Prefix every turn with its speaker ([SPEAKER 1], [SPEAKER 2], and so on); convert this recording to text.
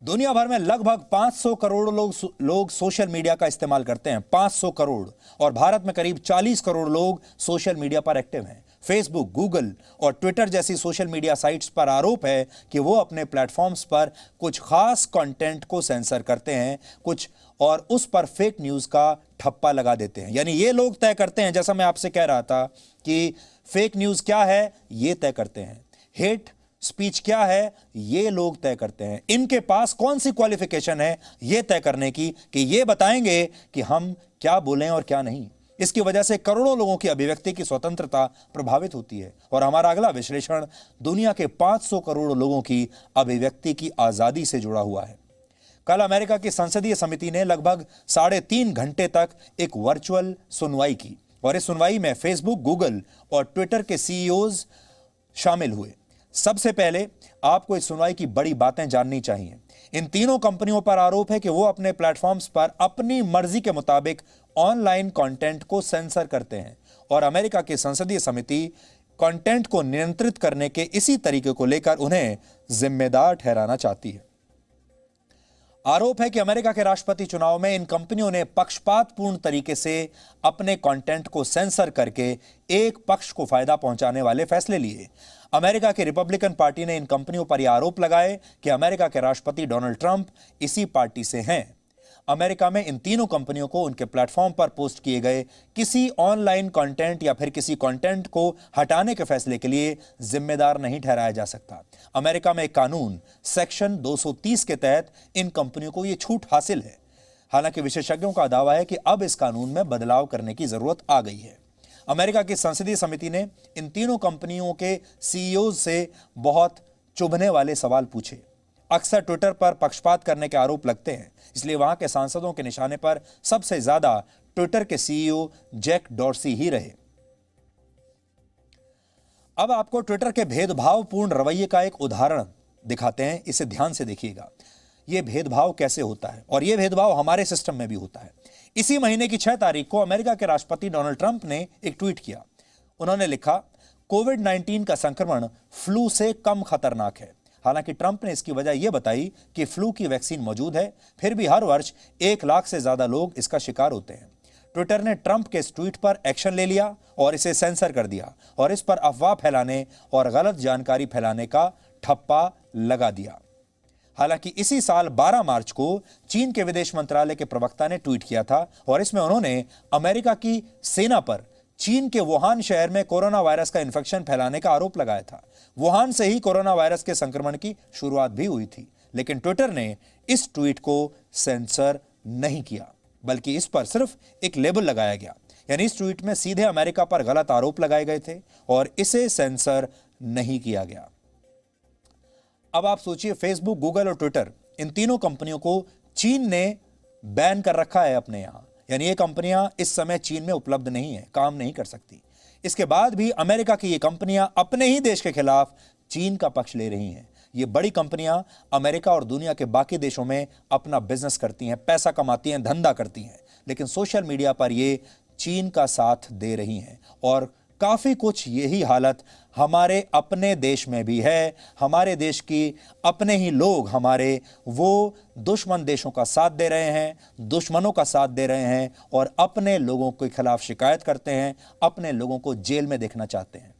[SPEAKER 1] दुनिया भर में लगभग 500 करोड़ लोग सोशल मीडिया का इस्तेमाल करते हैं। 500 करोड़। और भारत में करीब 40 करोड़ लोग सोशल मीडिया पर एक्टिव हैं। फेसबुक, गूगल और ट्विटर जैसी सोशल मीडिया साइट्स पर आरोप है कि वो अपने प्लेटफॉर्म्स पर कुछ खास कंटेंट को सेंसर करते हैं और उस पर फेक न्यूज़ का ठप्पा लगा देते हैं। यानी ये लोग तय करते हैं, जैसा मैं आपसे कह रहा था कि फेक न्यूज़ क्या है ये तय करते हैं, हेट स्पीच क्या है ये लोग तय करते हैं। इनके पास कौन सी क्वालिफिकेशन है ये तय करने की कि ये बताएंगे कि हम क्या बोलें और क्या नहीं। इसकी वजह से करोड़ों लोगों की अभिव्यक्ति की स्वतंत्रता प्रभावित होती है। और हमारा अगला विश्लेषण दुनिया के 500 करोड़ लोगों की अभिव्यक्ति की आजादी से जुड़ा हुआ है। कल अमेरिका की संसदीय समिति ने लगभग 3.5 घंटे तक एक वर्चुअल सुनवाई की और इस सुनवाई में फेसबुक, गूगल और ट्विटर के सीईओज शामिल हुए। सबसे पहले आपको इस सुनवाई की बड़ी बातें जाननी चाहिए। इन तीनों कंपनियों पर आरोप है कि वो अपने प्लेटफॉर्म्स पर अपनी मर्जी के मुताबिक ऑनलाइन कंटेंट को सेंसर करते हैं और अमेरिका की संसदीय समिति कंटेंट को नियंत्रित करने के इसी तरीके को लेकर उन्हें जिम्मेदार ठहराना चाहती है। आरोप है कि अमेरिका के राष्ट्रपति चुनाव में इन कंपनियों ने पक्षपातपूर्ण तरीके से अपने कंटेंट को सेंसर करके एक पक्ष को फायदा पहुंचाने वाले फैसले लिए। अमेरिका की रिपब्लिकन पार्टी ने इन कंपनियों पर यह आरोप लगाए कि अमेरिका के राष्ट्रपति डोनाल्ड ट्रंप इसी पार्टी से हैं। अमेरिका में इन तीनों कंपनियों को उनके प्लेटफॉर्म पर पोस्ट किए गए किसी ऑनलाइन कंटेंट या फिर किसी कंटेंट को हटाने के फैसले के लिए जिम्मेदार नहीं ठहराया जा सकता। अमेरिका में एक कानून सेक्शन 230 के तहत इन कंपनियों को यह छूट हासिल है। हालांकि विशेषज्ञों का दावा है कि अब इस कानून में बदलाव करने की जरूरत आ गई है। अमेरिका की संसदीय समिति ने इन तीनों कंपनियों के सीईओ से बहुत चुभने वाले सवाल पूछे। अक्सर ट्विटर पर पक्षपात करने के आरोप लगते हैं, इसलिए वहां के सांसदों के निशाने पर सबसे ज्यादा ट्विटर के सीईओ जैक डॉर्सी ही रहे। अब आपको ट्विटर के भेदभावपूर्ण रवैये का एक उदाहरण दिखाते हैं, इसे ध्यान से देखिएगा। यह भेदभाव कैसे होता है और यह भेदभाव हमारे सिस्टम में भी होता है। इसी महीने की 6 तारीख को अमेरिका के राष्ट्रपति डोनाल्ड ट्रंप ने एक ट्वीट किया। उन्होंने लिखा, कोविड-19 का संक्रमण फ्लू से कम खतरनाक है। हालांकि ट्रंप ने इसकी वजह यह बताई कि फ्लू की वैक्सीन मौजूद है, फिर भी हर वर्ष 1 लाख से ज्यादा लोग इसका शिकार होते हैं। ट्विटर ने ट्रंप के इस ट्वीट पर एक्शन ले लिया और इसे सेंसर कर दिया और इस पर अफवाह फैलाने और गलत जानकारी फैलाने का ठप्पा लगा दिया। हालांकि इसी साल 12 मार्च को चीन के विदेश मंत्रालय के प्रवक्ता ने ट्वीट किया था और इसमें उन्होंने अमेरिका की सेना पर चीन के वुहान शहर में कोरोना वायरस का इन्फेक्शन फैलाने का आरोप लगाया था। वुहान से ही कोरोना वायरस के संक्रमण की शुरुआत भी हुई थी, लेकिन ट्विटर ने इस ट्वीट को सेंसर नहीं किया, बल्कि इस पर सिर्फ एक लेबल लगाया गया। यानी इस ट्वीट में सीधे अमेरिका पर गलत आरोप लगाए गए थे और इसे सेंसर नहीं किया गया। अब आप सोचिए, फेसबुक, गूगल और ट्विटर, इन तीनों कंपनियों को चीन ने बैन कर रखा है अपने यहां। यानी ये कंपनियां इस समय चीन में उपलब्ध नहीं है, काम नहीं कर सकती। इसके बाद भी अमेरिका की ये कंपनियां अपने ही देश के खिलाफ चीन का पक्ष ले रही हैं। ये बड़ी कंपनियां अमेरिका और दुनिया के बाकी देशों में अपना बिजनेस करती हैं, पैसा कमाती हैं, धंधा करती हैं, लेकिन सोशल मीडिया पर ये चीन का साथ दे रही हैं। और काफी कुछ यही हालत हमारे अपने देश में भी है। हमारे देश की अपने ही लोग वो दुश्मन देशों का साथ दे रहे हैं, दुश्मनों का साथ दे रहे हैं और अपने लोगों के खिलाफ शिकायत करते हैं, अपने लोगों को जेल में देखना चाहते हैं।